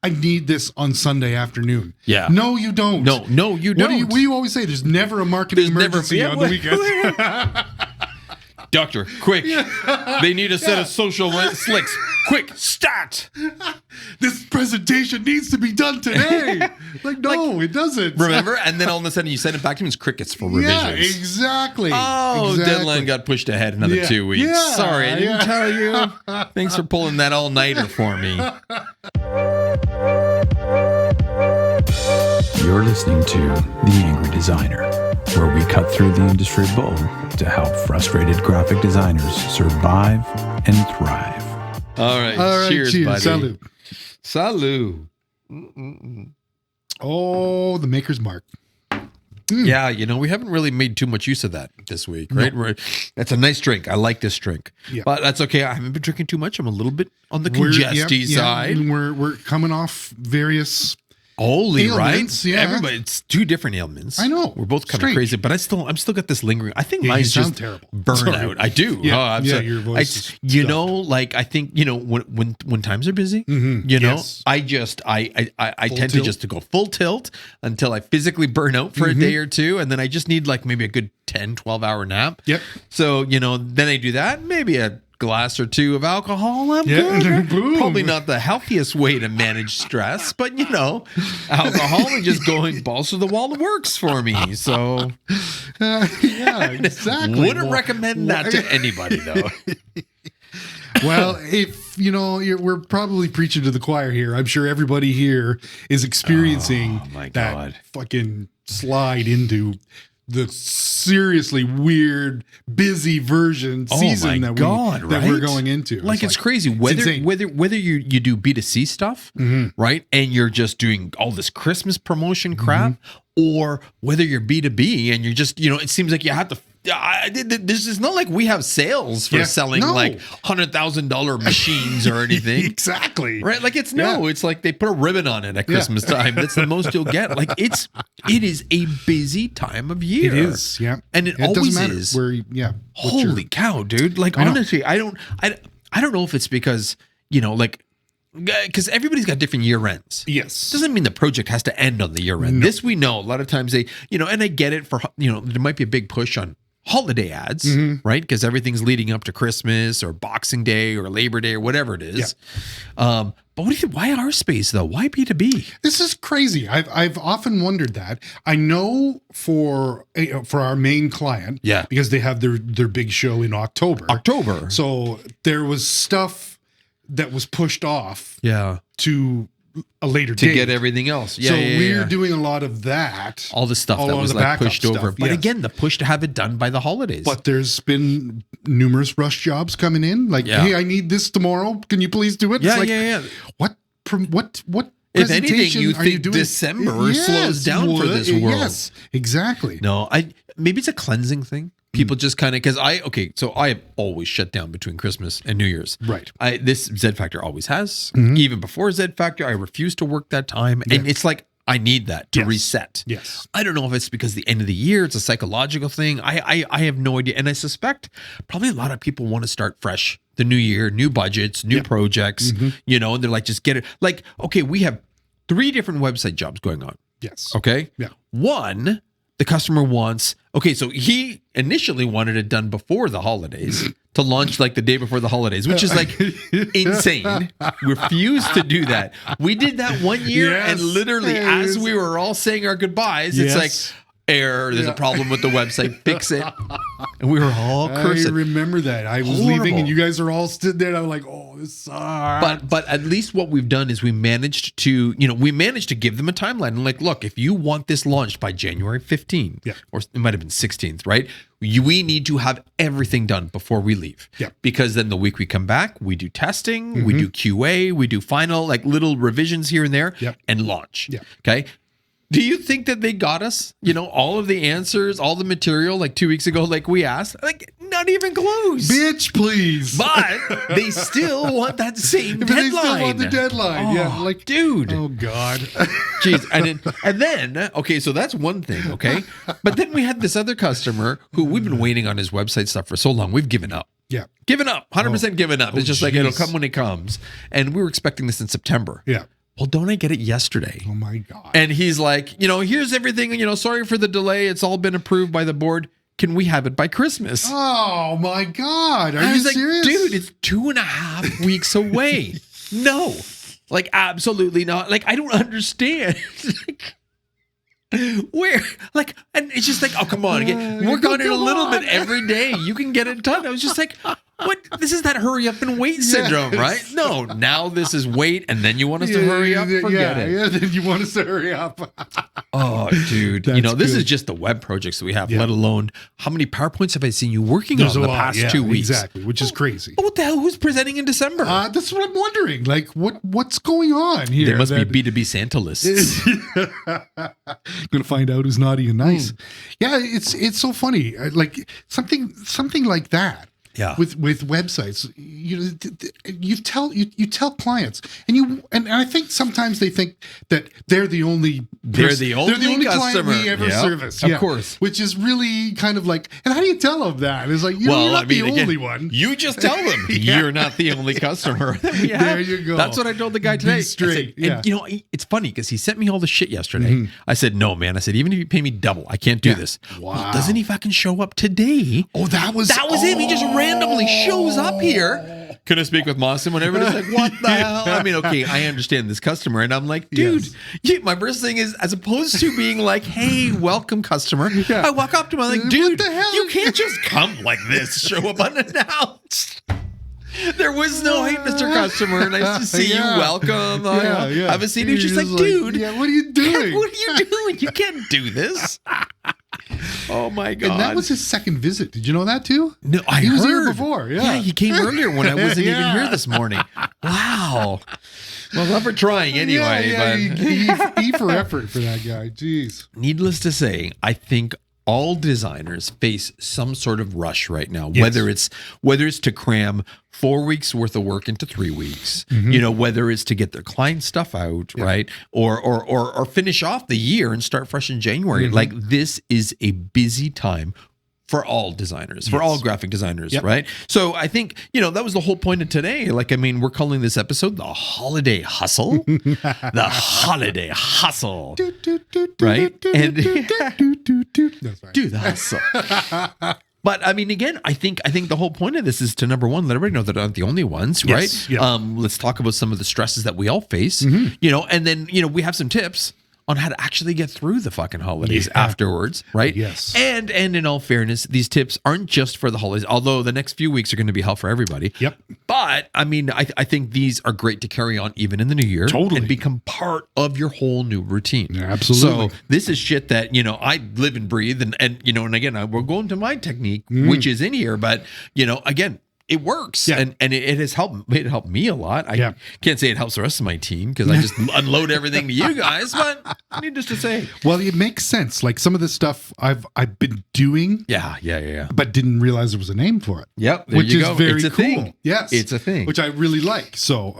I need this on Sunday afternoon. Yeah. No, you don't. No, you don't. What do you always say? There's never a marketing emergency on the weekend. Doctor, quick. They need a set of social slicks. Quick, start. This presentation needs to be done today. Like, no, it doesn't. Remember? And then all of a sudden you send it back to me, it's crickets for revisions. Yeah, exactly. Oh, exactly. deadline got pushed ahead another 2 weeks. Yeah, Sorry, I didn't tell you. Thanks for pulling that all-nighter for me. You're listening to The Angry Designer, where we cut through the industry bull to help frustrated graphic designers survive and thrive. All right, cheers, buddy. Salud. Salud. Oh, the Maker's Mark. Yeah, we haven't really made too much use of that this week, right? No. That's a nice drink. I like this drink. Yeah. But that's okay. I haven't been drinking too much. I'm a little bit on the congesty side. And we're coming off various Holy, ailments, right? yeah. Everybody, it's two different ailments. I know. We're both kind of Strange. crazy, but I'm still got this lingering. I think Yeah, mine's you just sound terrible. burnout. Sorry. I do. Yeah, I'm yeah, sorry. your voice is I think when times are busy, Yes. I tend to just to go full tilt until I physically burn out for a day or two, and then I just need like maybe a good 10, 12-hour nap. Yep. So, then I do that, maybe a glass or two of alcohol. I'm Yeah. good. Boom. Probably not the healthiest way to manage stress, but alcohol and just going balls to the wall works for me. So yeah, exactly. wouldn't recommend that to anybody though. Well, if we're probably preaching to the choir here. I'm sure everybody here is experiencing my that God. fucking slide into the seriously weird, busy season that we're going into. It's crazy. Whether you do B2C stuff, right, and you're just doing all this Christmas promotion crap, or whether you're B2B and you're just, it seems like you have to. This is not like we have sales for selling like $100,000 machines or anything. Exactly. Right? Like it's like they put a ribbon on it at Christmas time. That's the most you'll get. Like it is a busy time of year. It is, yeah. And it always doesn't matter is. Holy cow, dude. Like honestly, I don't know if it's because, because everybody's got different year ends. Yes. Doesn't mean the project has to end on the year end. No. This we know. A lot of times they, and I get it for, there might be a big push on holiday ads, right? Because everything's leading up to Christmas or Boxing Day or Labor Day or whatever it is. Yeah. But what do you think? Why our space though? Why B2B? This is crazy. I've often wondered that. I know for our main client, because they have their big show in October. So there was stuff that was pushed off to a later date to get everything else. We're doing a lot of that. All the stuff that was like pushed over. But yes. again, the push to have it done by the holidays. But there's been numerous rush jobs coming in. Like, hey, I need this tomorrow. Can you please do it? What if anything, you think December slows down for this world. Yes, exactly. No, maybe it's a cleansing thing. People just kind of, so I have always shut down between Christmas and New Year's. Right. This Z Factor always has. Even before Z Factor, I refuse to work that time. And it's like, I need that to reset. Yes. I don't know if it's because the end of the year, it's a psychological thing. I have no idea. And I suspect probably a lot of people want to start fresh. The new year, new budgets, new projects, and they're like, just get it. Like, okay, we have 3 different website jobs going on. Yes. Okay. Yeah. One, the customer wants, so he initially wanted it done before the holidays to launch like the day before the holidays, which is like insane. Refused to do that. We did that one year and literally as we were all saying our goodbyes, it's like, error, there's a problem with the website, fix it. And we were all cursing. I remember that. I was leaving and you guys are all stood there and I'm like, oh, this sucks. But at least what we've done is we managed to give them a timeline. And like, look, if you want this launched by January 15th, or it might have been 16th, right? We need to have everything done before we leave. Yeah. Because then the week we come back, we do testing, we do QA, we do final, like little revisions here and there, and launch. Yeah. Okay. Do you think that they got us, all of the answers, all the material like 2 weeks ago, like we asked? Like, not even close. Bitch, please. But they still want that same deadline. They still want the deadline. Like, dude. Oh, God. Jeez. And then, okay, so that's one thing, okay? But then we had this other customer who we've been waiting on his website stuff for so long. We've given up. Yeah. Given up. 100% given up. It's just like, it'll come when it comes. And we were expecting this in September. Yeah. well, don't I get it yesterday? Oh my God. And he's like, here's everything, sorry for the delay. It's all been approved by the board. Can we have it by Christmas? Oh my God. Are I you was like, serious? dude, it's 2.5 weeks away. No, like, absolutely not. Like, I don't understand. Where, like, and it's just like, oh, come on, work on it a little bit every day. You can get it done. I was just like, what? This is that hurry up and wait syndrome, right? No, now this is wait, and then you want us to hurry up? Forget it. Yeah, then you want us to hurry up. Oh, dude. This is just the web projects that we have, let alone how many PowerPoints have I seen you working on the past 2 weeks? Exactly, which is crazy. But what the hell? Who's presenting in December? That's what I'm wondering. Like, what's going on here? They must be B2B Santa lists. Going to find out who's naughty and nice. Yeah, it's so funny. Like something like that. Yeah. With websites, you tell clients, and I think sometimes they think that they're the only client we ever service. Of course. Which is really kind of like, and how do you tell them that? It's like, you're not the only one. You just tell them you're not the only customer. There you go. That's what I told the guy today. Be straight. And it's funny because he sent me all the shit yesterday. I said, no, man. I said, even if you pay me double, I can't do this. Wow. Well, doesn't he fucking show up today? Oh, that was him. He just randomly shows up here. Can I speak with Moss? And whenever it's like, what the hell? I mean, okay, I understand this customer. And I'm like, dude, my first thing is, as opposed to being like, hey, welcome customer, I walk up to him, I'm like, dude, what the hell? You can't just come like this, show up unannounced. There was no, hey, Mr. Customer, nice to see you. Welcome. Have a seat. He's just like, dude. Yeah, what are you doing? What are you doing? You can't do this. Oh my God. And that was his second visit. Did you know that too? No, he was here before. Yeah, he came earlier when I wasn't even here this morning. Wow. Well, love for trying anyway. But E for effort for that guy. Jeez. Needless to say, I think all designers face some sort of rush right now, whether it's to cram 4 weeks worth of work into 3 weeks, whether it's to get their client stuff out, right? Or finish off the year and start fresh in January. Like, this is a busy time for all designers, for all graphic designers, right? So I think, that was the whole point of today. Like, I mean, we're calling this episode the Holiday Hustle. The Holiday Hustle. Right? And do the hustle. But I mean, again, I think the whole point of this is to, number one, let everybody know that they're not the only ones, right? Let's talk about some of the stresses that we all face, and then, we have some tips on how to actually get through the fucking holidays afterwards, right? Yes. And in all fairness, these tips aren't just for the holidays, although the next few weeks are going to be hell for everybody. Yep. But I mean, I think these are great to carry on even in the new year. Totally. And become part of your whole new routine. Yeah, absolutely. So this is shit that, I live and breathe. And again, we're going to my technique, which is in here. But, again, it works, and it has helped. It helped me a lot. I can't say it helps the rest of my team because I just unload everything to you guys. But needless to say, well, it makes sense. Like some of the stuff I've been doing, but didn't realize there was a name for it. Yep, which is very it's a cool. Thing. Yes, it's a thing, which I really like. So,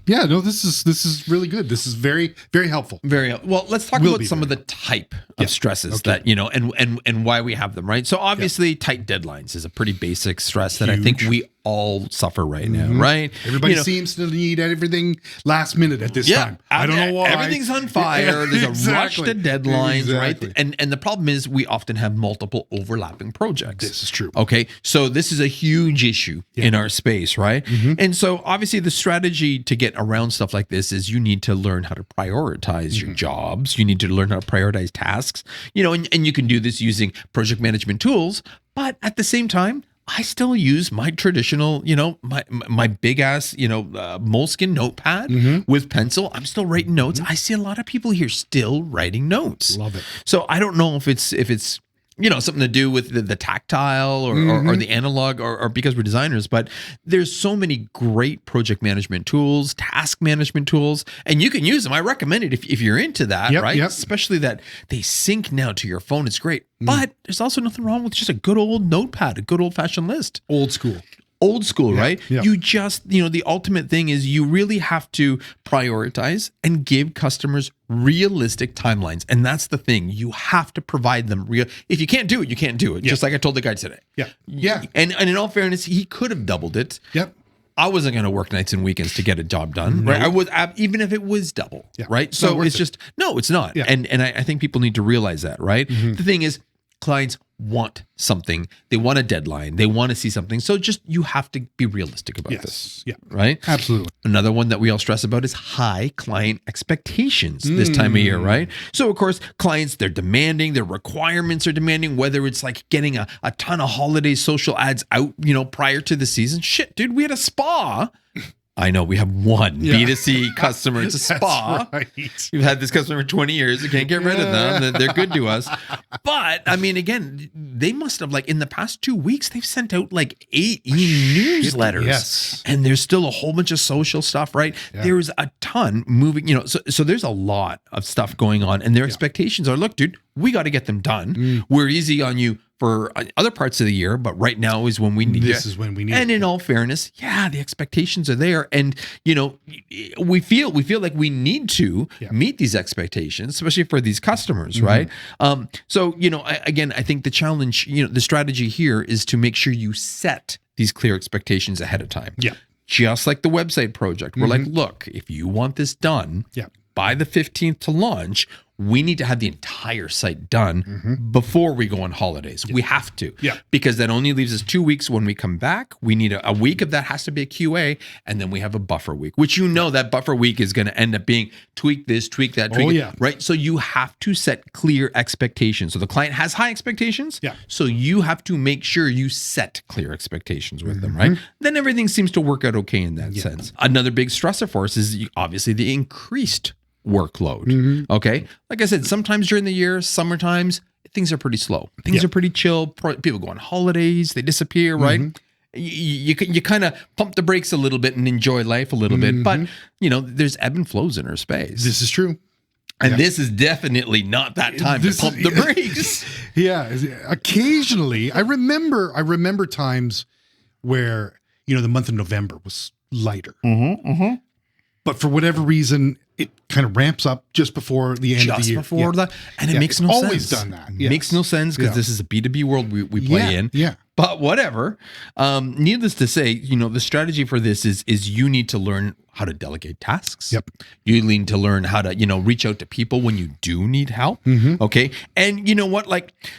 this is really good. This is very, very helpful. Very well. Let's talk about some of the type of stresses that and why we have them. Right. So obviously, tight deadlines is a pretty basic stress that I think we all suffer right now. Right. Everybody seems to need everything last minute at this time. I don't know why. Everything's on fire. There's a rush to deadlines. Right. And the problem is we often have multiple overlapping projects. This is true. Okay. So this is a huge issue in our space. Right. And so obviously the strategy to get around stuff like this is you need to learn how to prioritize your jobs. You need to learn how to prioritize tasks, and you can do this using project management tools. But at the same time, I still use my traditional, my big ass, moleskin notepad with pencil. I'm still writing notes. I see a lot of people here still writing notes. Love it. So I don't know if it's something to do with the tactile or the analog or because we're designers, but there's so many great project management tools, task management tools, and you can use them. I recommend it if you're into that, right? Yep. Especially that they sync now to your phone. It's great. But there's also nothing wrong with just a good old notepad, a good old fashioned list. Old school, right? Yeah. You just, the ultimate thing is you really have to prioritize and give customers realistic timelines. And that's the thing. You have to provide them real. If you can't do it, you can't do it. Just like I told the guy today. Yeah. And in all fairness, he could have doubled it. Yep. I wasn't going to work nights and weekends to get a job done, right? I was, even if it was double, right? So it's just, no, it's not. Yeah. And I think people need to realize that, right? The thing is, clients want something. They want a deadline. They want to see something. So just, you have to be realistic about this. Yeah. Right? Absolutely. Another one that we all stress about is high client expectations this time of year, right? So of course, clients, they're demanding, their requirements are demanding, whether it's like getting a ton of holiday social ads out, prior to the season. Shit, dude, we had a spa. I know we have one B2C customer. It's a spa. Right. We've had this customer for 20 years. We can't get rid of them. They're good to us. But I mean, again, they must have, like, in the past 2 weeks, they've sent out like 8 newsletters. Yes. And there's still a whole bunch of social stuff, right? Yeah. There's a ton moving, so there's a lot of stuff going on. And their expectations are, look, dude, we got to get them done. We're easy on you for other parts of the year, but right now is when we need this is when we need and in all fairness, the expectations are there. And, we feel like we need to meet these expectations, especially for these customers, right? So, again, I think the challenge, the strategy here is to make sure you set these clear expectations ahead of time. Yeah. Just like the website project. We're like, look, if you want this done by the 15th to launch, we need to have the entire site done before we go on holidays. We have to. Yeah. Because that only leaves us 2 weeks when we come back. We need a week of that has to be a QA, and then we have a buffer week, which that buffer week is going to end up being tweak this, tweak that, tweak it, right? So you have to set clear expectations. So the client has high expectations. Yeah. So you have to make sure you set clear expectations with them, right? Then everything seems to work out okay in that sense. Another big stressor for us is obviously the increased workload. Okay. Like I said, sometimes during the year, summer times, things are pretty slow. Things are pretty chill. People go on holidays, they disappear, right? You kind of pump the brakes a little bit and enjoy life a little bit. But, there's ebb and flows in our space. This is true. And this is definitely not that time to pump the brakes. Occasionally, I remember times where, the month of November was lighter. But for whatever reason, it kind of ramps up just before the end of the year. Just before that. And it makes no sense. Always done that. Yes. Makes no sense because this is a B2B world we play in. Yeah. But whatever. Needless to say, the strategy for this is you need to learn how to delegate tasks. Yep. You need to learn how to, reach out to people when you do need help. Okay. And you know what?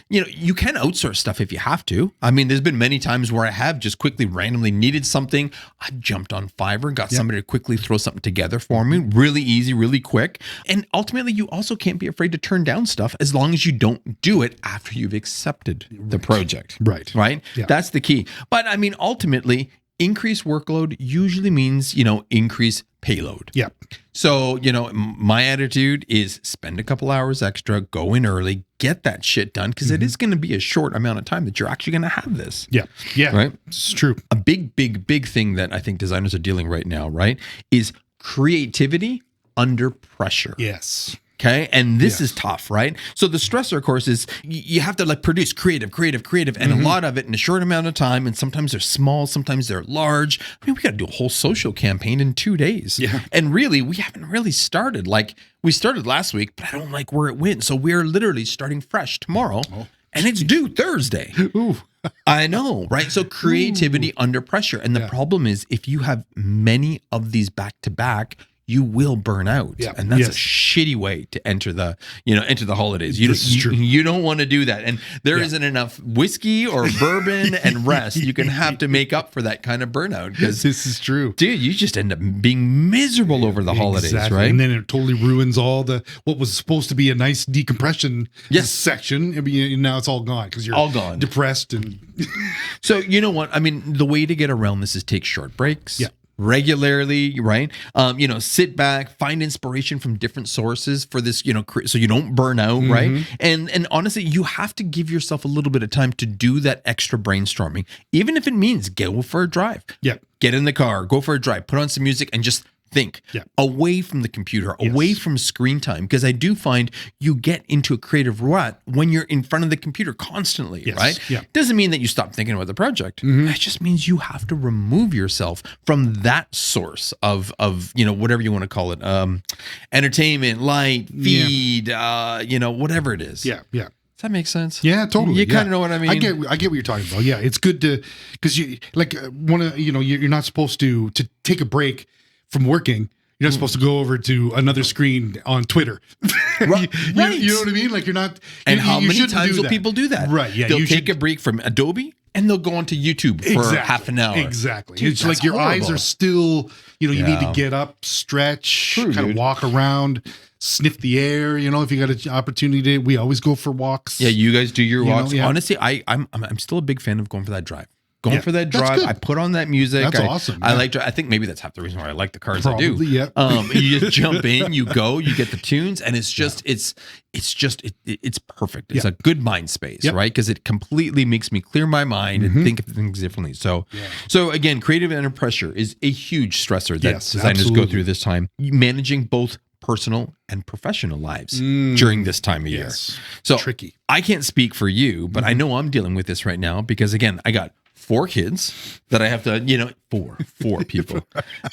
You can outsource stuff if you have to. I mean, there's been many times where I have just quickly randomly needed something. I jumped on Fiverr, got somebody to quickly throw something together for me. Really easy, really quick. And ultimately, you also can't be afraid to turn down stuff as long as you don't do it after you've accepted the project. Right. Yeah. That's the key. But I mean, ultimately, increased workload usually means, increased payload. Yeah. So, my attitude is spend a couple hours extra, go in early, get that shit done, because it is going to be a short amount of time that you're actually going to have this. Yeah. Yeah. Right. It's true. A big thing that I think designers are dealing right now, right, is creativity under pressure. Yes. Okay. And this is tough, right? So the stressor, of course, is you have to produce creative, and a lot of it in a short amount of time. And sometimes they're small, sometimes they're large. I mean, we got to do a whole social campaign in 2 days. Yeah. And really, we haven't really started. We started last week, but I don't like where it went. So we're literally starting fresh tomorrow. And it's due Thursday. Ooh. I know, right? So creativity under pressure. And the problem is if you have many of these back to back, you will burn out. Yeah. And that's a shitty way to enter the holidays. You don't want to do that. And there isn't enough whiskey or bourbon and rest you can have to make up for that kind of burnout. Because this is true. Dude, you just end up being miserable over the holidays, right? And then it totally ruins all what was supposed to be a nice decompression section. I mean, now it's all gone because you're all gone, depressed. And so you know what? I mean, the way to get around this is take short breaks. Yeah. Regularly, right? Sit back, find inspiration from different sources for this, so you don't burn out, right? And honestly, you have to give yourself a little bit of time to do that extra brainstorming, even if it means go for a drive. Yeah. Get in the car, go for a drive, put on some music, and just think away from the computer, away from screen time, because I do find you get into a creative rut when you're in front of the computer constantly, right? Yeah. Doesn't mean that you stop thinking about the project. It just means you have to remove yourself from that source of whatever you want to call it, entertainment, light, feed, whatever it is. Yeah, yeah. Does that make sense? Yeah, totally. You kind of know what I mean. I get what you're talking about. Yeah, it's good to, because you like you're not supposed to take a break from working. You're not supposed to go over to another screen on Twitter. Right. You know what I mean? Like you're not. And how many times will people do that? Right. Yeah. They'll take a break from Adobe and they'll go onto YouTube for half an hour. Exactly. Dude, it's like your eyes are still. You need to get up, stretch, kind of walk around. Sniff the air, if you got an opportunity. We always go for walks. Yeah, you guys do your walks. Yeah. Honestly, I'm still a big fan of going for that drive. For that drive, good. I put on that music. That's awesome. I like. I think maybe that's half the reason why I like the cars Probably, I do. Yeah. You just jump in, you go, you get the tunes, and it's just it's perfect. It's a good mind space, right? Because it completely makes me clear my mind and think of things differently. So again, creative under pressure is a huge stressor that designers go through this time. Managing both personal and professional lives during this time of year. So tricky. I can't speak for you, but I know I'm dealing with this right now because again, I got 4 kids that I have to, four people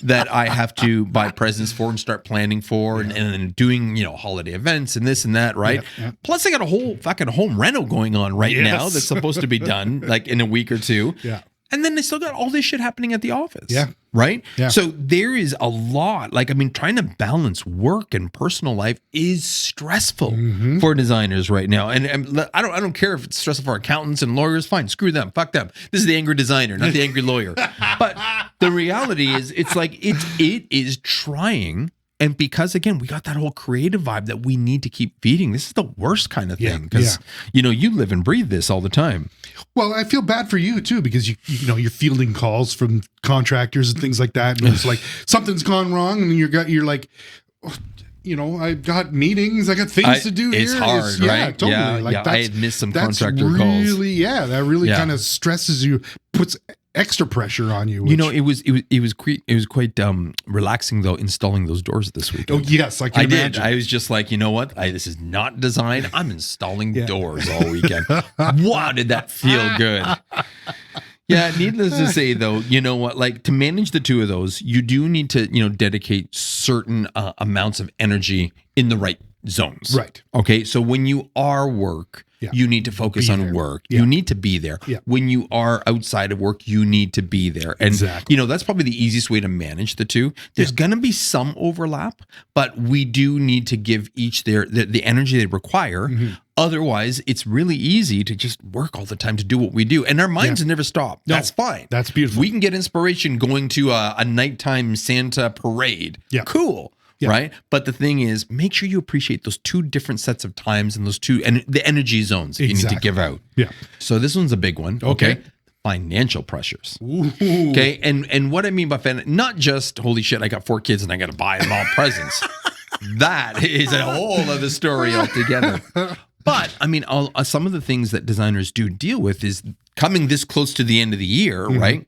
that I have to buy presents for and start planning for and then doing, holiday events and this and that, right? Plus I got a whole fucking home reno going on now that's supposed to be done like in a week or two. Yeah. And then they still got all this shit happening at the office. Yeah. Right? Yeah. So there is a lot. Trying to balance work and personal life is stressful for designers right now. And I don't care if it's stressful for accountants and lawyers. Fine. Screw them. Fuck them. This is the angry designer, not the angry lawyer. But the reality is it is trying. And because, again, we got that whole creative vibe that we need to keep feeding. This is the worst kind of thing because, you live and breathe this all the time. Well, I feel bad for you, too, because, you're fielding calls from contractors and things like that. And it's like something's gone wrong. And you're like, I've got meetings. I got things to do it's here. Hard, it's right? Totally. Yeah, I had missed some contractor calls. That really kind of stresses you, puts extra pressure on you. It was quite relaxing though installing those doors this week. Oh yes, I can imagine. Did. I was just like, you know what? This is not design. I'm installing doors all weekend. Wow, did that feel good? Yeah, needless to say though, you know what? Like to manage the two of those, you do need to, dedicate certain amounts of energy in the right zones. Right. Okay. So when you are work, you need to focus on work. You need to be there. When you are outside of work, you need to be there. And, that's probably the easiest way to manage the two. There's going to be some overlap, but we do need to give each the energy they require. Otherwise, it's really easy to just work all the time to do what we do. And our minds never stop. No, that's fine. That's beautiful. We can get inspiration going to a nighttime Santa parade. Yeah. Cool. Yeah. Right. But the thing is, make sure you appreciate those two different sets of times and those two and the energy zones you need to give out. Yeah. So this one's a big one. Okay. Financial pressures. Ooh. Okay. And what I mean by not just, holy shit, I got 4 kids and I got to buy them all presents. That is a whole other story altogether. But I mean, some of the things that designers do deal with is coming this close to the end of the year, right?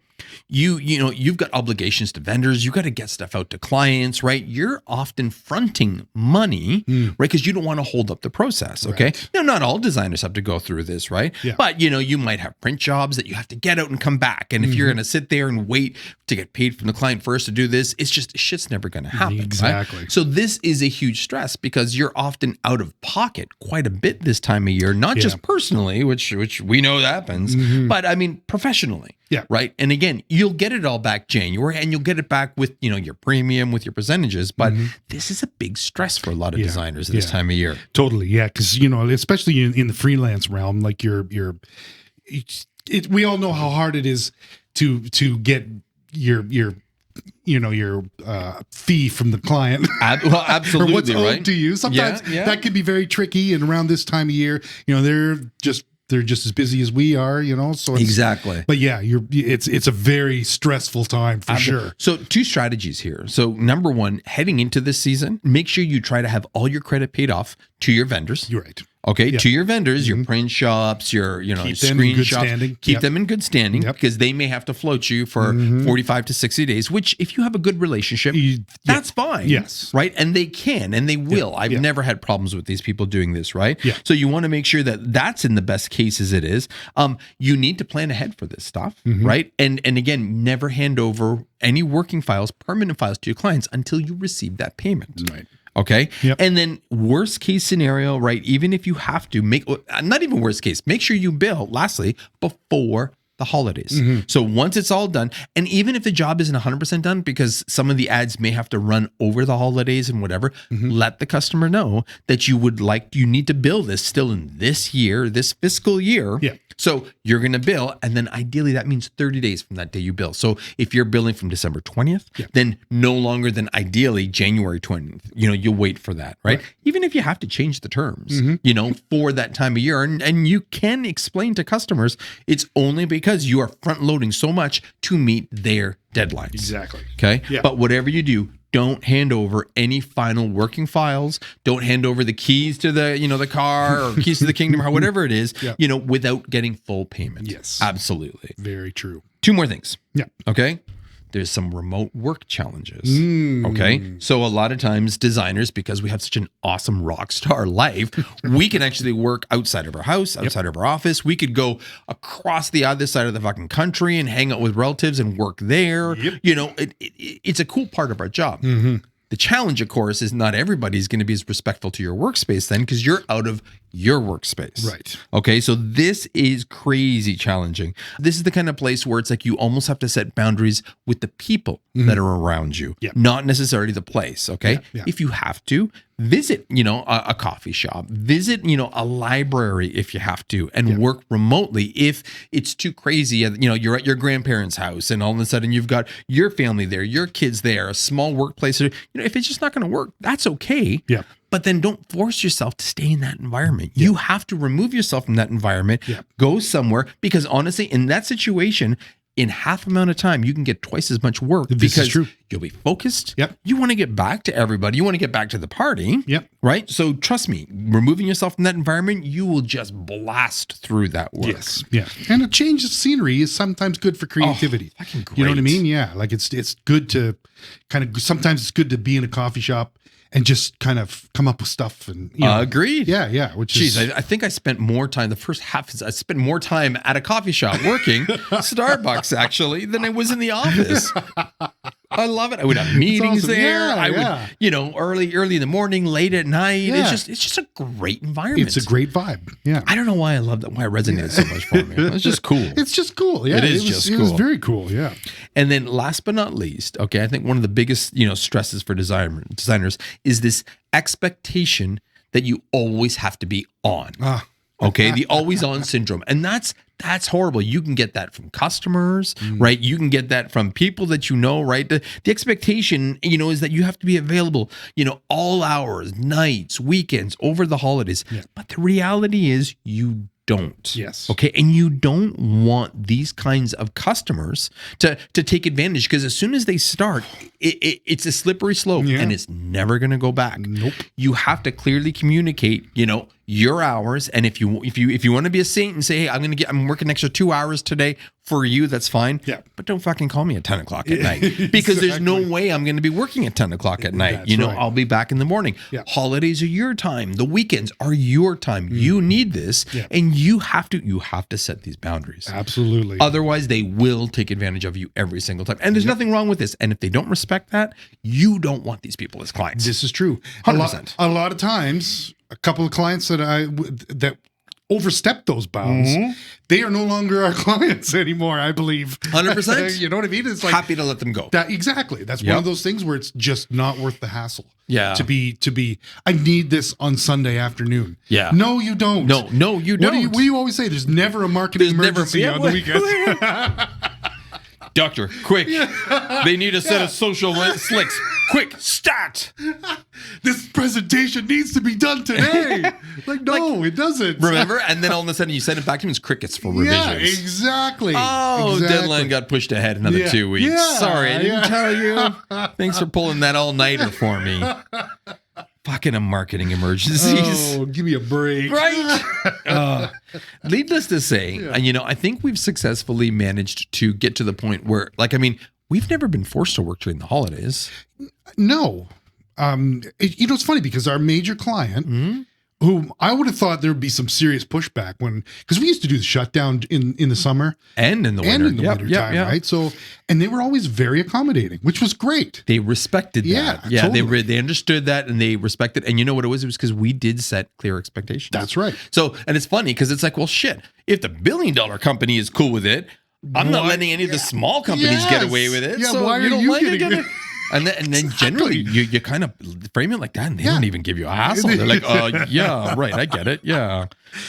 You've got obligations to vendors. You got to get stuff out to clients, right? You're often fronting money, right? Because you don't want to hold up the process. Okay. Right. Now, not all designers have to go through this, right? Yeah. But you might have print jobs that you have to get out and come back. And if you're going to sit there and wait to get paid from the client first to do this, it's just shit's never going to happen. Exactly. Right? So this is a huge stress because you're often out of pocket quite a bit this time of year, not just personally, which we know that happens, but I mean professionally. Yeah. Right. And again, you'll get it all back January and you'll get it back with, your premium, with your percentages. But this is a big stress for a lot of designers at this time of year. Totally. Yeah. Because, especially in the freelance realm, like we all know how hard it is to get your fee from the client. Well, absolutely. Or what's owed right? to you. Sometimes that can be very tricky. And around this time of year, they're just as busy as we are, so exactly. But it's a very stressful time for sure. So 2 strategies here. So number 1, heading into this season, make sure you try to have all your credit paid off to your vendors. You're right. Okay, to your vendors, your print shops, your screen shops, keep them in good standing because they may have to float you for 45 to 60 days, which if you have a good relationship, that's fine. Yes. Right? And they can and they will. I've never had problems with these people doing this, right? Yeah. So you want to make sure that that's in the best case as it is. You need to plan ahead for this stuff, right? And again, never hand over any working files, permanent files to your clients until you receive that payment. Right. Okay. Yep. And then worst case scenario, right? Even if you have to not even worst case, make sure you bill lastly before the holidays. So once it's all done, and even if the job isn't 100% done, because some of the ads may have to run over the holidays and whatever, let the customer know that you need to bill this still in this year, this fiscal year. Yeah. So you're going to bill, and then ideally that means 30 days from that day you bill. So if you're billing from December 20th, then no longer than ideally January 20th, you'll wait for that, right? Even if you have to change the terms, for that time of year, and you can explain to customers, it's only because you are front loading so much to meet their deadlines. Exactly. Okay. Yeah. But whatever you do, don't hand over any final working files. Don't hand over the keys to the car or keys to the kingdom or whatever it is, without getting full payment. Yes. Absolutely. Very true. 2 more things. Yeah. Okay. There's some remote work challenges. Okay. So a lot of times designers, because we have such an awesome rock star life, we can actually work outside of our house, outside of our office. We could go across the other side of the fucking country and hang out with relatives and work there. It's a cool part of our job. The challenge, of course, is not everybody's going to be as respectful to your workspace then, because you're out of your workspace. Right. Okay. So this is crazy challenging. This is the kind of place where it's like you almost have to set boundaries with the people that are around you, not necessarily the place. Okay. If you have to, visit, a coffee shop, visit, a library if you have to, and work remotely if it's too crazy. You're at your grandparents' house and all of a sudden you've got your family there, your kids there, a small workplace. If it's just not going to work, that's okay. Yeah. But then don't force yourself to stay in that environment. You have to remove yourself from that environment, go somewhere, because honestly, in that situation, in half amount of time, you can get twice as much work because you'll be focused. You want to get back to everybody. You want to get back to the party. Right? So trust me, removing yourself from that environment, you will just blast through that work. Yes. Yeah. And a change of scenery is sometimes good for creativity. Fucking great. You know what I mean? Yeah. Like it's good to sometimes it's good to be in a coffee shop and just kind of come up with stuff and agreed. Yeah. I think I spent more time the first half. I spent more time at a coffee shop working Starbucks actually than I was in the office. I love it. I would have meetings awesome. there. Yeah, would, early in the morning, late at night. Yeah. It's just a great environment. It's a great vibe. Yeah. I don't know why I love that. Why it resonated so much for me. It's just cool. It's just cool. Yeah. It was very cool. Yeah. And then last but not least, okay, I think one of the biggest, stresses for designers is this expectation that you always have to be on. Okay, the always on syndrome. And that's horrible. You can get that from customers, right? You can get that from people that right? The expectation, is that you have to be available, all hours, nights, weekends, over the holidays. Yeah. But the reality is you don't. Yes. Okay. And you don't want these kinds of customers to take advantage, because as soon as they start, it's a slippery slope and it's never going to go back. Nope. You have to clearly communicate, your hours. And if you want to be a saint and say, hey, I'm working an extra 2 hours today for you, that's fine. Yeah. But don't fucking call me at 10 o'clock at night, because there's no way I'm going to be working at 10 o'clock at night. That's right. I'll be back in the morning. Yeah. Holidays are your time. The weekends are your time. You need this, and you have to set these boundaries. Absolutely. Otherwise, they will take advantage of you every single time. And there's nothing wrong with this. And if they don't respect that, you don't want these people as clients. This is true. 100%. A lot of times, a couple of clients that overstep those bounds, they are no longer our clients anymore, I believe. 100%. You know what I mean? It's like happy to let them go. Exactly. That's one of those things where it's just not worth the hassle. Yeah. To be, I need this on Sunday afternoon. Yeah. No, you don't. No, you don't. What do you always say? There's never a marketing emergency on the weekend. Doctor, quick. They need a set of social slicks. Quick, start. This presentation needs to be done today. It doesn't. Remember? And then all of a sudden you send it back to him as crickets for revisions. Yeah, exactly. Oh, exactly. Deadline got pushed ahead another 2 weeks. Yeah, sorry, I didn't tell you. Thanks for pulling that all-nighter for me. Fucking a marketing emergencies. Oh, give me a break. Right? Needless to say, I think we've successfully managed to get to the point where, we've never been forced to work during the holidays. No. It's funny because our major client, who I would have thought there would be some serious pushback because we used to do the shutdown in the summer and in the winter, winter time, right? So, and they were always very accommodating, which was great. They respected that. Yeah, totally. They understood that and they respected. And you know what it was? It was because we did set clear expectations. That's right. So, and it's funny because it's like, well, shit. If the $1 billion company is cool with it, I'm not letting any of the small companies get away with it. Yeah, so why are you getting it? And then generally you kind of frame it like that, and they don't even give you a hassle. They're like, yeah, right, I get it, yeah,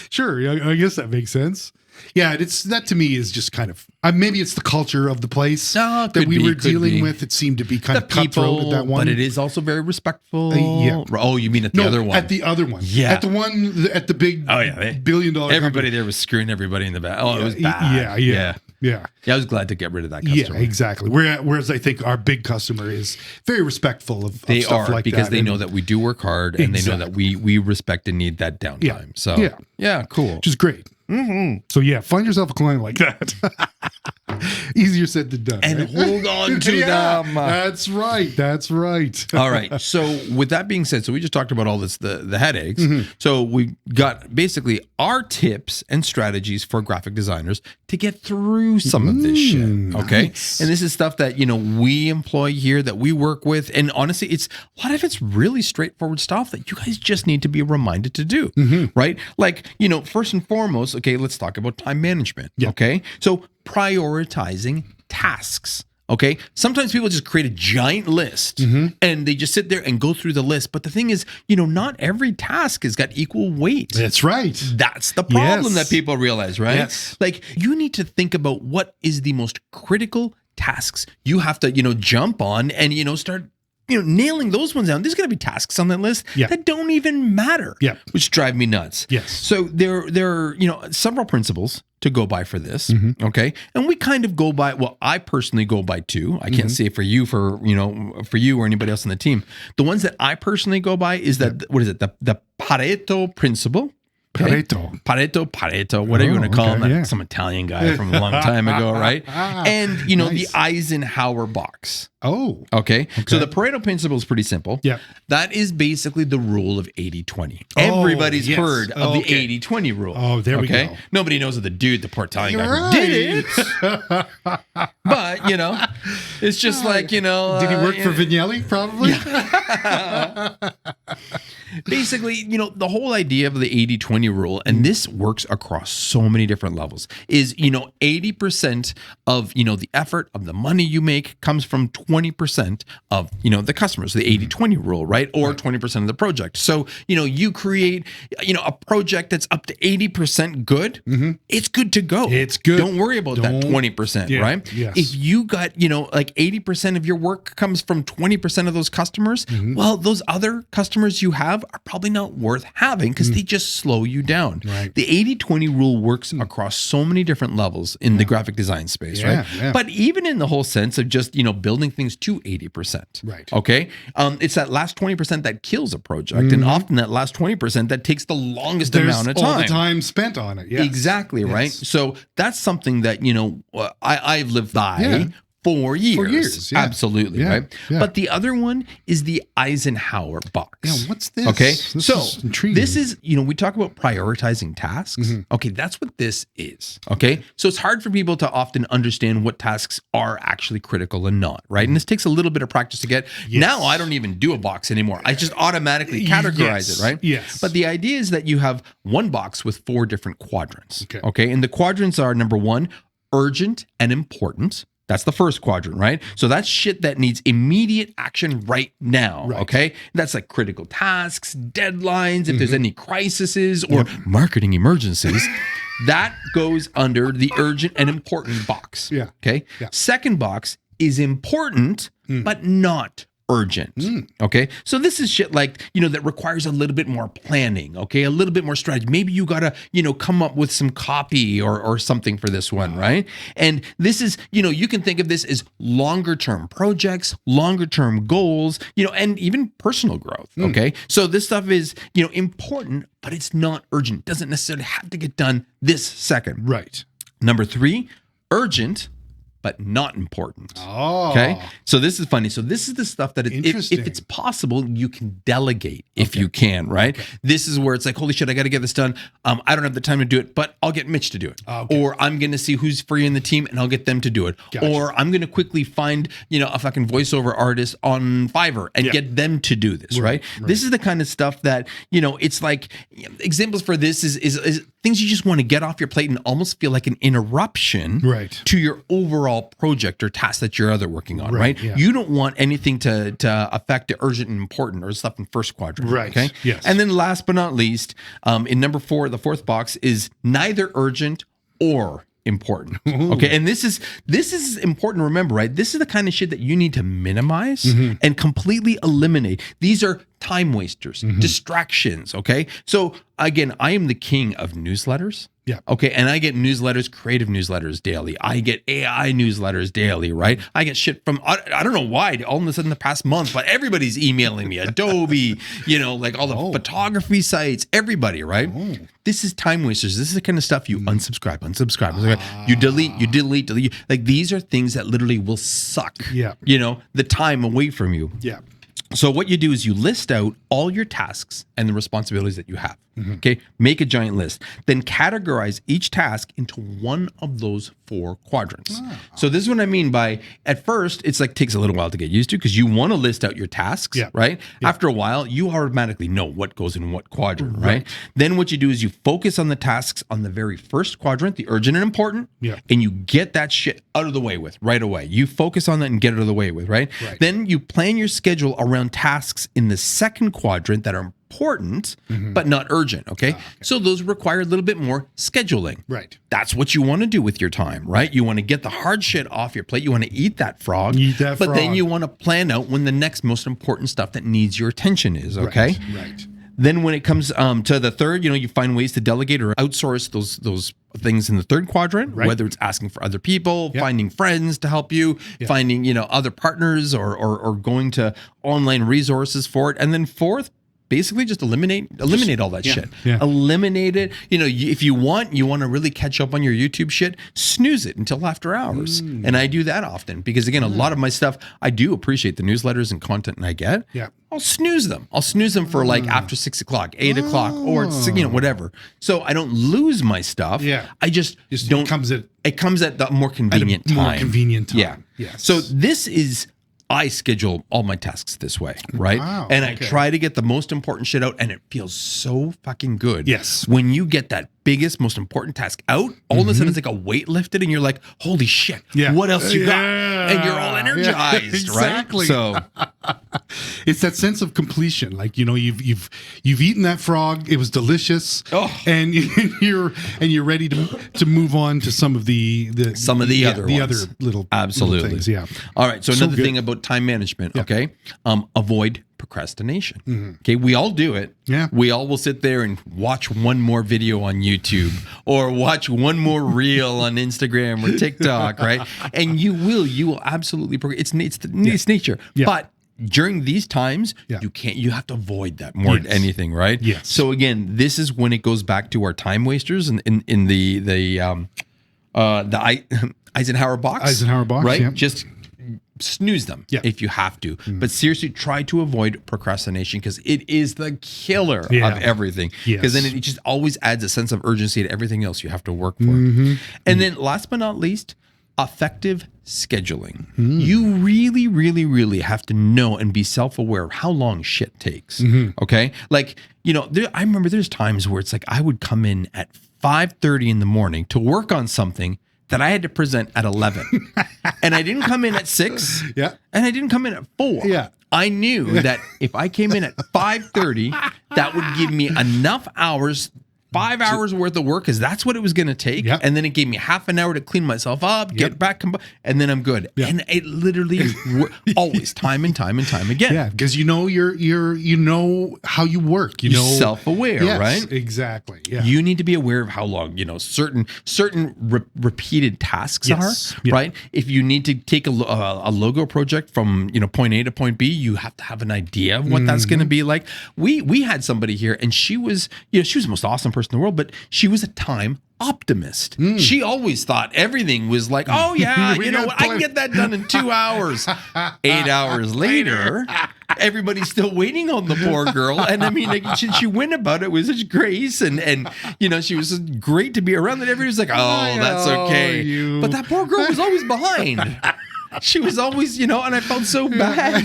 sure. I guess that makes sense. Yeah, that to me is just kind of maybe it's the culture of the place that we were dealing with. It seemed to be kind of cutthroat at that one, but it is also very respectful. Yeah. Oh, you mean at the other one? At the other one. Yeah. At the one at the big $1 billion. Everybody company. there was screwing everybody in the back. Oh, it was bad. Yeah. I was glad to get rid of that customer. Yeah, exactly. Whereas I think our big customer is very respectful of stuff like that. Because they know that we do work hard and they know that we respect and need that downtime. Yeah. So yeah, cool. Which is great. Mm-hmm. So find yourself a client like that. Easier said than done. And hold on to them. That's right. All right. So with that being said, so we just talked about all this, the headaches. Mm-hmm. So we got basically our tips and strategies for graphic designers to get through some of this shit. Okay. Nice. And this is stuff that, we employ here, that we work with. And honestly, a lot of it's really straightforward stuff that you guys just need to be reminded to do. Mm-hmm. Right. Like, first and foremost, okay, let's talk about time management. Yeah. Okay. So prioritizing tasks. Okay. Sometimes people just create a giant list and they just sit there and go through the list. But the thing is, not every task has got equal weight. That's right. That's the problem that people realize, right? Yes. Like you need to think about what is the most critical tasks you have to, jump on and, start nailing those ones down. There's going to be tasks on that list that don't even matter, which drive me nuts. Yes. So there are, several principles to go by for this. Okay. And we kind of go by, I personally go by two. I can't say for you or anybody else on the team. The ones that I personally go by is that, what is it? The Pareto principle. Okay? Pareto, whatever you want to call him. Some Italian guy from a long time ago, right? And, the Eisenhower box. Oh. Okay. So the Pareto principle is pretty simple. Yeah. That is basically the rule of 80-20. Everybody's heard of the 80-20 rule. Oh, there we go. Nobody knows of the dude, the poor Italian guy who did it. But, it's just like, Did he work for Vignelli, probably? Basically, the whole idea of the 80-20 rule, and this works across so many different levels, is, 80% of, the effort of the money you make comes from 20% of, the customers, the 80-20 rule, right? Or 20% of the project. So, you create, a project that's up to 80% good, it's good to go. It's good. Don't worry about that 20%, right? Yes. If you got, like 80% of your work comes from 20% of those customers, well, those other customers you have are probably not worth having because they just slow you down. Right. The 80-20 rule works across so many different levels in the graphic design space, right? Yeah. But even in the whole sense of just, building things to 80%. Right. Okay. It's that last 20% that kills a project. And often that last 20% that takes the longest amount of time. All the time spent on it. Yes. Exactly. Yes. Right. So that's something that, I've lived by for years. For years, Absolutely, right? Yeah. But the other one is the Eisenhower box. Yeah, what's this? Okay, this is we talk about prioritizing tasks. Okay, that's what this is. Okay, so it's hard for people to often understand what tasks are actually critical and not, right? And this takes a little bit of practice to get. Yes. Now I don't even do a box anymore. I just automatically categorize it, right? Yes. But the idea is that you have one box with 4 different quadrants. Okay, and the quadrants are number 1, urgent and important. That's the first quadrant, right? So that's shit that needs immediate action right now, okay? That's like critical tasks, deadlines, if there's any crises or marketing emergencies, that goes under the urgent and important box, okay? Second box is important, but not urgent. Okay. So this is shit like, that requires a little bit more planning. Okay. A little bit more strategy. Maybe you got to, come up with some copy or something for this one. Right. And this is, you can think of this as longer term projects, longer term goals, and even personal growth. Okay. So this stuff is, important, but it's not urgent. It doesn't necessarily have to get done this second. Right. Number 3, urgent, but not important. Oh. Okay. So this is funny. So this is the stuff that if it's possible, you can delegate if you can, right? Okay. This is where it's like, holy shit, I got to get this done. I don't have the time to do it, but I'll get Mitch to do it. Or I'm going to see who's free in the team and I'll get them to do it. Gotcha. Or I'm going to quickly find, a fucking voiceover artist on Fiverr and get them to do this, right? This is the kind of stuff that, it's like examples for this is things you just want to get off your plate and almost feel like an interruption to your overall project or task that you're working on, right? Yeah. You don't want anything to affect the urgent and important or stuff in first quadrant, okay? Yes. And then last but not least, in number 4, the fourth box is neither urgent or important. Okay. And this is important to remember, right? This is the kind of shit that you need to minimize and completely eliminate. These are time wasters, distractions. Okay. So again, I am the king of newsletters. Yeah. Okay. And I get newsletters, creative newsletters daily. I get AI newsletters daily, right? I get shit from, I don't know why, all of a sudden the past month, but everybody's emailing me, Adobe, like all the photography sites, everybody, right? This is time wasters. This is the kind of stuff you unsubscribe. You delete. Like these are things that literally will suck, the time away from you. Yeah. So what you do is you list out all your tasks and the responsibilities that you have. Okay. Make a giant list. Then categorize each task into one of those 4 quadrants. So this is what I mean by, at first, it's like takes a little while to get used to because you want to list out your tasks, right? After a while, you automatically know what goes in what quadrant, right? Then what you do is you focus on the tasks on the very first quadrant, the urgent and important, and you get that shit out of the way with right away. You focus on that and get it out of the way with, right? Then you plan your schedule around tasks in the second quadrant that are important, but not urgent. Okay. So those require a little bit more scheduling. Right. That's what you want to do with your time, right? You want to get the hard shit off your plate. You want to eat that frog. But then you want to plan out when the next most important stuff that needs your attention is. Okay. Right. Then when it comes to the third, you find ways to delegate or outsource those things in the third quadrant, whether it's asking for other people, finding friends to help you, finding, other partners or going to online resources for it. And then fourth, basically just eliminate all that shit. Eliminate it. If you want to really catch up on your YouTube shit, snooze it until after hours. And I do that often because again, a lot of my stuff, I do appreciate the newsletters and content and I get. I'll snooze them. For like after 6 o'clock, 8 o'clock, or whatever. So I don't lose my stuff. I just don't. It comes at the more convenient time. Yeah. Yes. So this is. I schedule all my tasks this way, right? Wow, and I try to get the most important shit out, and it feels so fucking good. Yes. When you get that biggest, most important task out, all of a sudden it's like a weight lifted, and you're like, holy shit, what else you got? And you're all energized, exactly. Right? So it's that sense of completion. Like, you've eaten that frog, it was delicious, and you're ready to move on to some of the other little things. Yeah. All right. So another thing about time management, okay? Avoid procrastination. Okay, we all do it. Yeah. We all will sit there and watch one more video on YouTube or watch one more reel on Instagram or TikTok, right? And you will absolutely it's nature. Yeah. But during these times, you have to avoid that more than anything, right? Yes. So again, this is when it goes back to our time wasters in the Eisenhower box. Right? Yeah. Just snooze them if you have to. But seriously, try to avoid procrastination because it is the killer of everything. Because then it just always adds a sense of urgency to everything else you have to work for. And then last but not least, effective scheduling. You really, really, really have to know and be self-aware of how long shit takes. Okay? Like, I remember there's times where it's like I would come in at 5:30 in the morning to work on something that I had to present at 11. And I didn't come in at 6. Yeah. And I didn't come in at 4. Yeah. I knew that if I came in at 5:30, that would give me enough hours, 5 hours worth of work, because that's what it was going to take. Yep. And then it gave me half an hour to clean myself up, get back, and then I'm good. Yep. And it literally always time and time again. Yeah, because you know how you work. You're self-aware, right? Exactly. Yeah. You need to be aware of how long certain repeated tasks are. Yep. Right. If you need to take a logo project from point A to point B, you have to have an idea of what that's going to be like. We had somebody here, and she was the most awesome person person in the world, but she was a time optimist. She always thought everything was like, oh yeah, you know what, I can get that done in 2 hours. 8 hours later, everybody's still waiting on the poor girl. And I mean, like, she went about it with such grace, and you know, she was great to be around, and everybody was like, oh, that's okay. But that poor girl was always behind. She was always, you know, and I felt so bad.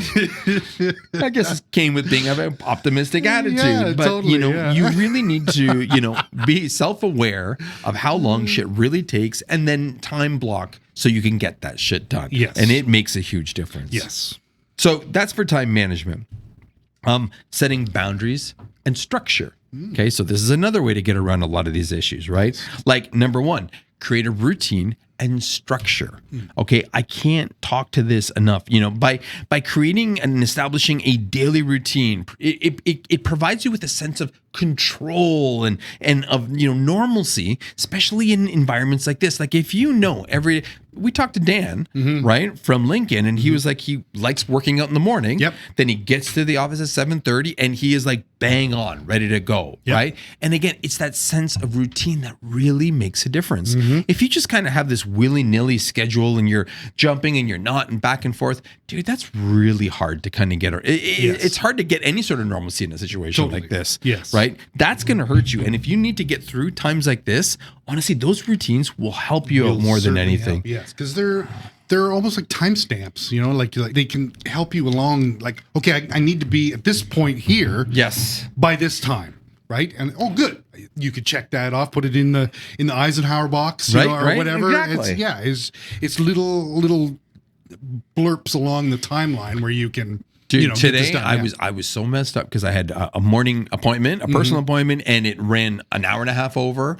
I guess it came with being an optimistic attitude. But, totally, you know, you really need to, you know, be self-aware of how long shit really takes, and then time block so you can get that shit done. Yes. And it makes a huge difference. Yes. So that's for time management. Setting boundaries and structure. Okay, so this is another way to get around a lot of these issues, right? Like, number one, create a routine and structure. Okay, I can't talk to this enough. You know, by creating and establishing a daily routine, it provides you with a sense of control and of, you know, normalcy, especially in environments like this. Like, if you know, we talked to Dan, right, from Lincoln, and he was like, he likes working out in the morning. Yep. Then he gets to the office at 7:30, and he is like bang on, ready to go, right? And again, it's that sense of routine that really makes a difference. If you just kind of have this willy-nilly schedule and you're jumping and you're not and back and forth, dude, that's really hard to kind of get. It's hard to get any sort of normalcy in a situation like this. Yes. Right? That's going to hurt you. And if you need to get through times like this, honestly, those routines will help you out more than anything. Yes, because they're almost like timestamps, you know, like they can help you along. Like, okay, I need to be at this point here. Yes. By this time, right? And good, you could check that off, put it in the Eisenhower box, you know, or whatever. Exactly. It's little blurps along the timeline where you can. Dude, you know, today I was so messed up because I had a morning appointment, a personal appointment, and it ran an hour and a half over.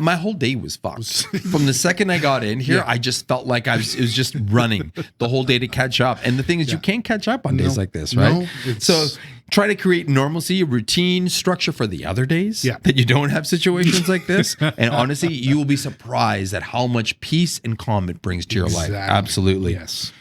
My whole day was fucked. From the second I got in here, I just felt like it was just running the whole day to catch up. And the thing is, you can't catch up on days like this, right? So try to create normalcy, routine, structure for the other days that you don't have situations like this. And honestly, you will be surprised at how much peace and calm it brings to your life. Absolutely. Yes.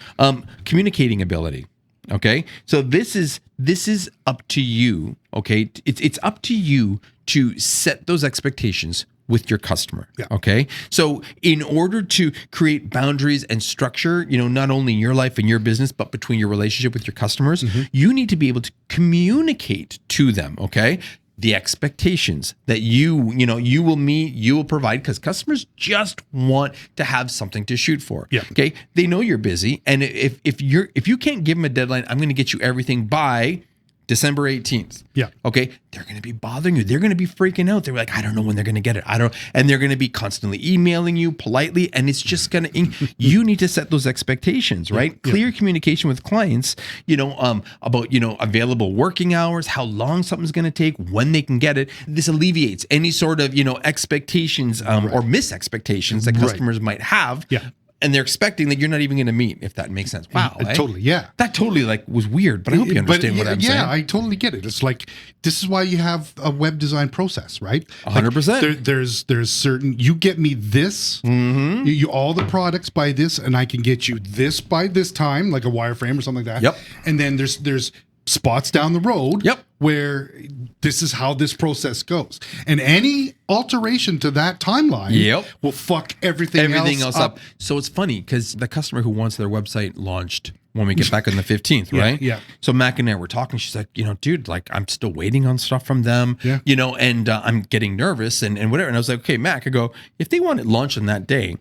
Communicating ability. Okay, so this is up to you. Okay, it's up to you to set those expectations with your customer. Okay, so in order to create boundaries and structure, you know, not only in your life and your business, but between your relationship with your customers, you need to be able to communicate to them. Okay. The expectations that you will meet, you will provide, because customers just want to have something to shoot for. Okay. They know you're busy. And if you can't give them a deadline, I'm going to get you everything by December 18th. Okay. They're going to be bothering you. They're going to be freaking out. They're like, I don't know when they're going to get it. And they're going to be constantly emailing you politely. And it's just going to, you need to set those expectations, right? Clear communication with clients, you know, about, you know, available working hours, how long something's going to take, when they can get it. This alleviates any sort of, you know, expectations or mis-expectations that customers might have. And they're expecting that you're not even going to meet, if that makes sense. Wow. Totally. That totally like was weird, but I hope you understand what I'm saying. Yeah, I totally get it. It's like, this is why you have a web design process, right? 100%. Like there's certain, you get me this, you all the products by this, and I can get you this by this time, like a wireframe or something like that. And then there's spots down the road where this is how this process goes. And any alteration to that timeline will fuck everything else up. So it's funny because the customer who wants their website launched when we get back on the 15th, right? So Mac and I were talking. She's like, you know, dude, like I'm still waiting on stuff from them, you know, and I'm getting nervous and whatever. And I was like, okay, Mac, I go, if they want it launched on that day,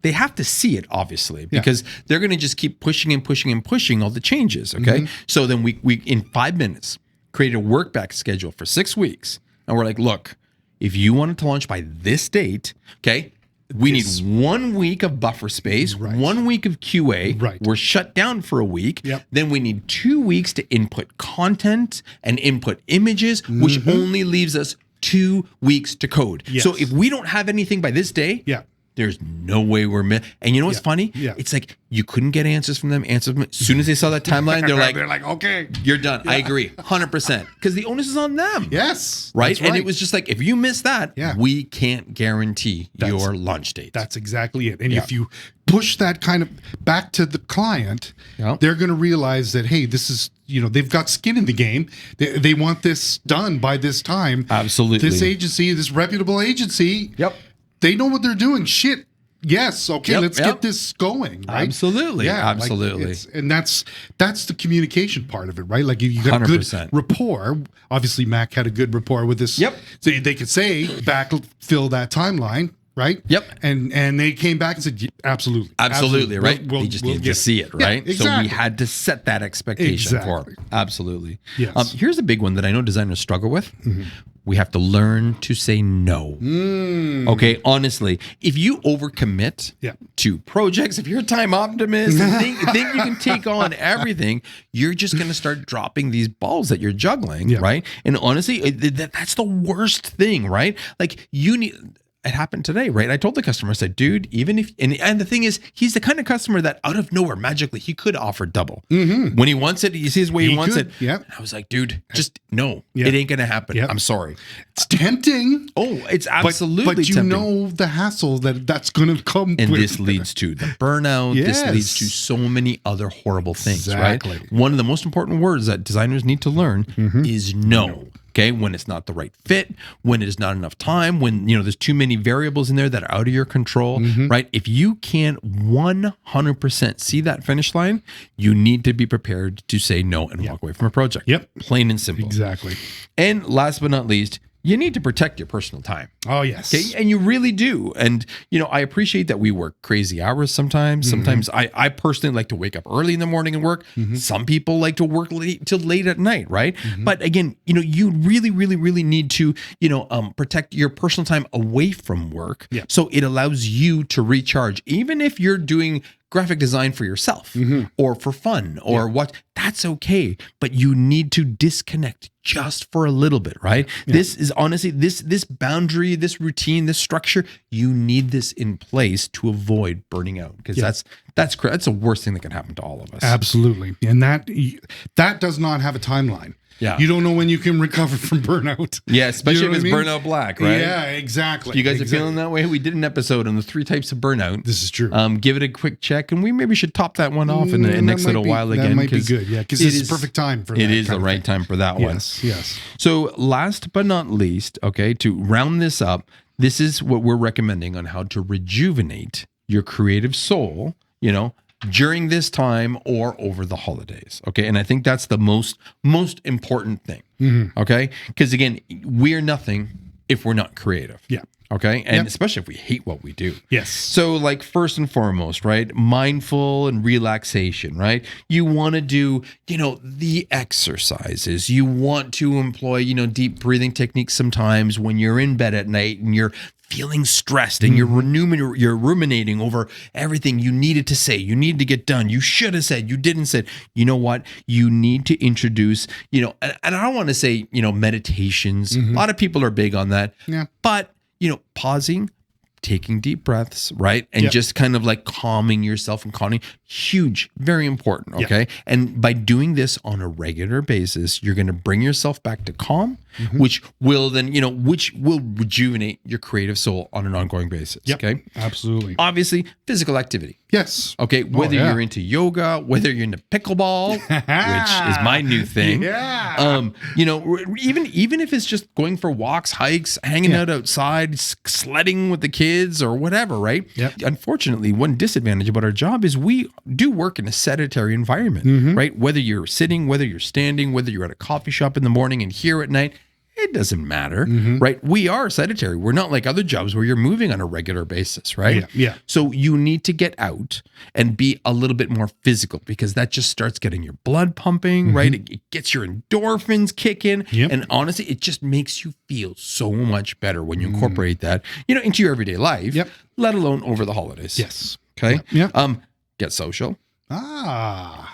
they have to see it, obviously, because they're going to just keep pushing and pushing and pushing all the changes. Okay. So then we in 5 minutes created a work back schedule for 6 weeks. And we're like, look, if you want it to launch by this date, okay, we need 1 week of buffer space, 1 week of QA. We're shut down for a week. Then we need 2 weeks to input content and input images, which only leaves us 2 weeks to code. So if we don't have anything by this day, There's no way we're and you know what's funny? Yeah. It's like you couldn't get answers from them. As soon as they saw that timeline, they're like, okay, you're done. I agree 100% because the onus is on them. Yes. Right? And it was just like, if you miss that, Yeah. we can't guarantee your launch date. That's exactly it. And if you push that kind of back to the client, they're going to realize that, hey, this is, they've got skin in the game. They want this done by this time. Absolutely. This agency, this reputable agency, they know what they're doing. Shit. Yes. Okay. Let's get this going. Right? Absolutely. Yeah. Absolutely. And that's the communication part of it, right? Like you got 100%. Good rapport. Obviously, Mac had a good rapport with this. Yep. So they could say backfill that timeline. Right. Yep. And they came back and said, absolutely. Right. We just needed to see it. Right. Yeah, exactly. So we had to set that expectation for it. Absolutely. Yes. Here's a big one that I know designers struggle with. Mm-hmm. We have to learn to say no. Okay. Honestly, if you overcommit to projects, if you're a time optimist and think you can take on everything, you're just going to start dropping these balls that you're juggling. Right. And honestly, that's the worst thing. Right. Like it happened today, right? I told the customer, I said, dude, even if, and the thing is, he's the kind of customer that out of nowhere, magically, he could offer double. Mm-hmm. When he wants it, he sees where he wants it. Yeah. And I was like, dude, just no, it ain't going to happen. I'm sorry. It's tempting. Oh, it's absolutely but you tempting. know the hassle that's going to come and with this leads to the burnout. Yes. This leads to so many other horrible things, Exactly. right? One of the most important words that designers need to learn is no. Okay, when it's not the right fit, when it is not enough time, when there's too many variables in there that are out of your control, right? If you can't 100% see that finish line, you need to be prepared to say no and walk away from a project. Yep. Plain and simple. Exactly. And last but not least, you need to protect your personal time. Oh, yes. Okay. And you really do. And, I appreciate that we work crazy hours sometimes. Sometimes I personally like to wake up early in the morning and work. Some people like to work till late at night. Right. But again, you really, really, really need to, protect your personal time away from work. Yeah. So it allows you to recharge, even if you're doing graphic design for yourself or for fun or what, that's okay. But you need to disconnect just for a little bit, right? Yeah. This is honestly, this boundary, this routine, this structure, you need this in place to avoid burning out, because that's the worst thing that can happen to all of us. Absolutely. And that does not have a timeline. Yeah. You don't know when you can recover from burnout. Yeah, especially if it's burnout black, right? Yeah, exactly. You guys are feeling that way? We did an episode on the 3 types of burnout. This is true. Give it a quick check, and we maybe should top that one off in the next little while again. That might be good, because this is perfect time for that. It is the right time for that one. Yes. So last but not least, okay, to round this up, this is what we're recommending on how to rejuvenate your creative soul, during this time or over the holidays. Okay. And I think that's the most important thing. Okay. Because again, we're nothing if we're not creative. Yeah. Okay. And especially if we hate what we do. Yes. So like first and foremost, right? Mindful and relaxation, right? You want to do, the exercises. You want to employ, deep breathing techniques sometimes when you're in bed at night and you're feeling stressed and you're ruminating over everything you needed to say, you needed to get done, you should have said, you didn't say. You know what? You need to introduce, and I don't want to say, meditations. A lot of people are big on that. Yeah. But, pausing, taking deep breaths, right? And just kind of like calming yourself and calming, huge, very important, okay? And by doing this on a regular basis, you're going to bring yourself back to calm, which will then, which will rejuvenate your creative soul on an ongoing basis, okay? Absolutely. Obviously, physical activity. Yes. Okay, whether you're into yoga, whether you're into pickleball, which is my new thing. Yeah. Even if it's just going for walks, hikes, hanging out outside, sledding with the kids or whatever, right? Yep. Unfortunately, one disadvantage about our job is we do work in a sedentary environment, right? Whether you're sitting, whether you're standing, whether you're at a coffee shop in the morning and here at night, it doesn't matter, right? We are sedentary. We're not like other jobs where you're moving on a regular basis, right? Yeah. So you need to get out and be a little bit more physical, because that just starts getting your blood pumping, right? It gets your endorphins kicking. And honestly, it just makes you feel so much better when you incorporate that, into your everyday life, let alone over the holidays. Yes. Okay. Yeah. Get social.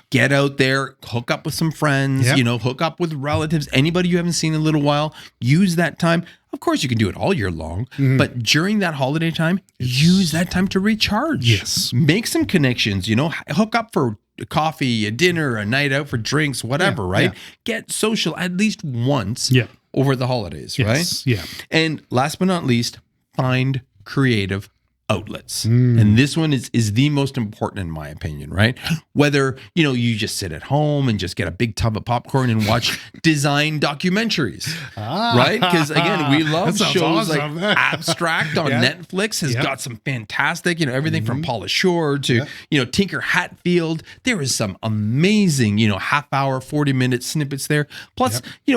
Get out there, hook up with some friends, hook up with relatives, anybody you haven't seen in a little while. Use that time. Of course, you can do it all year long, but during that holiday time, use that time to recharge. Yes. Make some connections, hook up for coffee, a dinner, a night out for drinks, whatever, right? Yeah. Get social at least once over the holidays, right? Yeah. And last but not least, find creative outlets. And this one is the most important in my opinion, right? Whether, you just sit at home and just get a big tub of popcorn and watch design documentaries, right? Because again, we love shows awesome. Like Abstract on Netflix has got some fantastic, everything from Paula Shore to, Tinker Hatfield. There is some amazing, half hour, 40-minute snippets there. Plus, we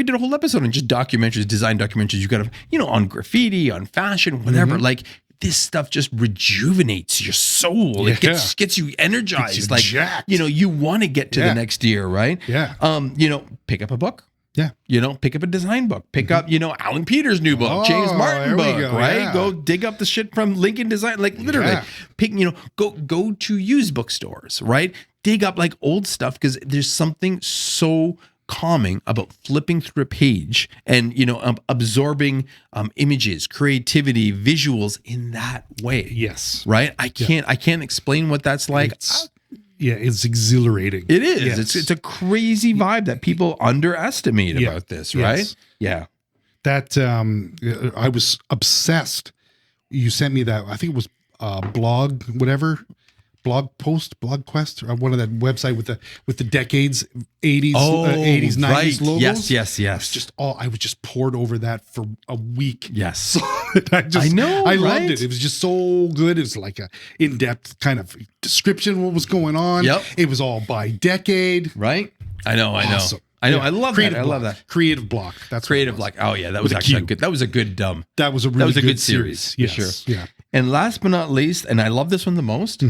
did a whole episode on just documentaries, design documentaries. You got to, on graffiti, on fashion, whatever, like, this stuff just rejuvenates your soul. It gets you energized. Like, jacked. You want to get to the next year, right? Yeah. Pick up a book. Yeah. Pick up a design book. Pick up, Alan Peters' new book, James Martin book, right? Yeah. Go dig up the shit from Lincoln Design. Like literally pick, go to used bookstores, right? Dig up like old stuff because there's something so calming about flipping through a page and absorbing images, creativity, visuals in that way. Yes, right. I can't explain what that's like. It's exhilarating. It is. Yes. It's a crazy vibe that people underestimate about this, right? Yes. Yeah. That I was obsessed. You sent me that. I think it was blog quest, or one of that website with the decades, 80s, 80s, 90s logos. Yes. I was just poured over that for a week. Yes. So I loved it. It was just so good. It was like a in-depth kind of description of what was going on. Yep. It was all by decade. Right. I know. Awesome. I know. I love Creative that. block. I love that. Creative block. That's Creative block. Oh yeah, that was actually good. That was a good That was a really good series. For sure. Yeah. And last but not least, and I love this one the most.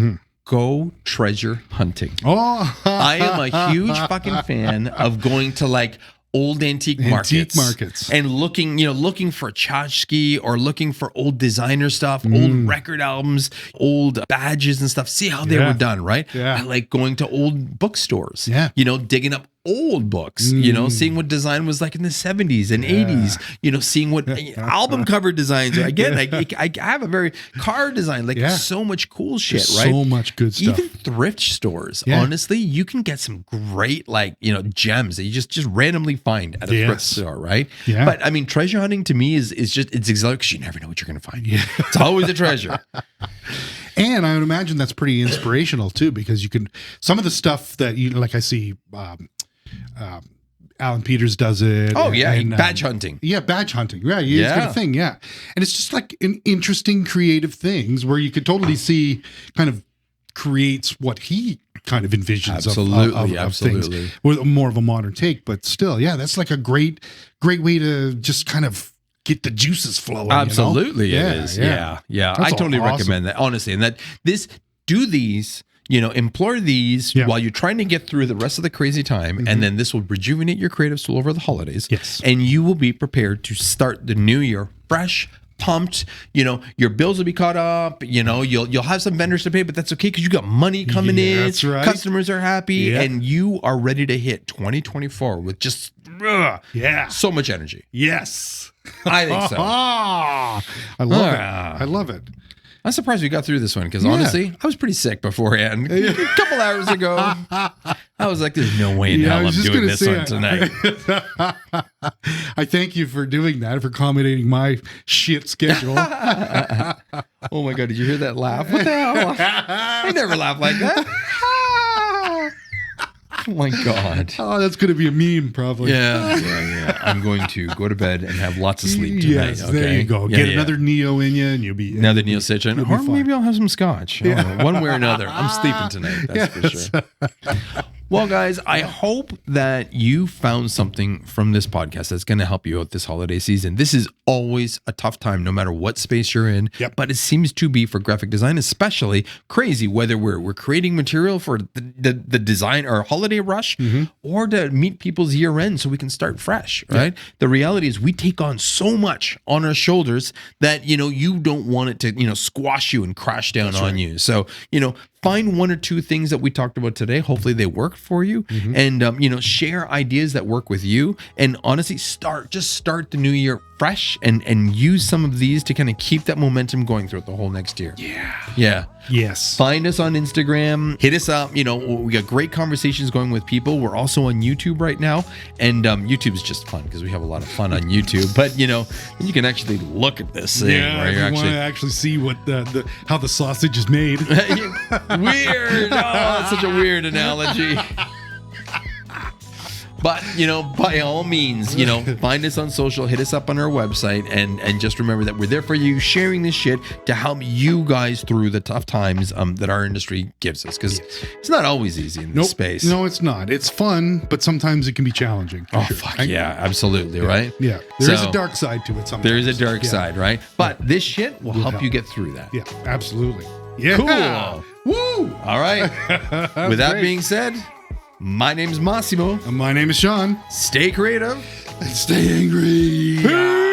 Go treasure hunting. I am a huge fucking fan of going to like old antique markets and looking for tchotchke or looking for old designer stuff, old record albums, old badges and stuff. See how they were done, right? Yeah. I like going to old bookstores. Yeah. Digging up old books, seeing what design was like in the 70s and 80s, seeing what album cover designs are. Again, I have a very car design, like so much cool shit, right? So much good stuff. Even thrift stores, honestly, you can get some great, like, gems that you just randomly find at a thrift store, right? Yeah. But I mean, treasure hunting to me is just, it's exotic because you never know what you're going to find. Yeah. It's always a treasure. And I would imagine that's pretty inspirational too, because you can, some of the stuff that I see, Alan Peters does it. Oh, badge hunting. Yeah, badge hunting. Yeah, it's got a thing. Yeah, and it's just like an interesting, creative things where you could totally see kind of creates what he kind of envisions of things with more of a modern take, but still, that's like a great way to just kind of get the juices flowing. Absolutely, it is. Yeah. I totally recommend that, honestly, and that do these. Employ these while you're trying to get through the rest of the crazy time. And then this will rejuvenate your creative soul over the holidays. Yes. And you will be prepared to start the new year fresh, pumped. Your bills will be caught up. You'll have some vendors to pay, but that's okay because you got money coming in. That's right. Customers are happy. And you are ready to hit 2024 with just so much energy. Yes. I think so. I love it. I love it. I'm surprised we got through this one because honestly, I was pretty sick beforehand. A couple hours ago, I was like, "There's no way in hell I'm doing this one tonight." I thank you for doing that, for accommodating my shit schedule. Oh my god, did you hear that laugh? What the hell? I never laugh like that. Oh my god. Oh, that's going to be a meme, probably. Yeah. I'm going to go to bed and have lots of sleep tonight. Yes, there you go. Get another Neo in you, and you'll be another Neo Sitchin. Or maybe I'll have some scotch. One way or another. I'm sleeping tonight. That's for sure. Well, guys, I hope that you found something from this podcast that's going to help you out this holiday season. This is always a tough time, no matter what space you're in. But it seems to be for graphic design, especially crazy, whether we're creating material for the design or holiday rush or to meet people's year end so we can start fresh, right? The reality is we take on so much on our shoulders that, you don't want it to, squash you and crash down on you. So, find one or two things that we talked about today. Hopefully they worked for you, and share ideas that work with you. And honestly, start the new year fresh and use some of these to kind of keep that momentum going throughout the whole next year. Yeah. Yes. Find us on Instagram. Hit us up. We got great conversations going with people. We're also on YouTube right now, and YouTube is just fun because we have a lot of fun on YouTube. But you can actually look at this thing where you want to actually see what how the sausage is made. Weird. Oh, that's such a weird analogy. But, by all means, find us on social, hit us up on our website, and just remember that we're there for you, sharing this shit to help you guys through the tough times that our industry gives us. Because it's not always easy in this space. No, it's not. It's fun, but sometimes it can be challenging. Fuck yeah, absolutely, right? Yeah. There is a dark side to it sometimes. There is a dark side, right? But this shit will help you get through that. Yeah, absolutely. Yeah. Cool. Woo! All right. With that being said, my name is Massimo. And my name is Sean. Stay creative. And stay angry.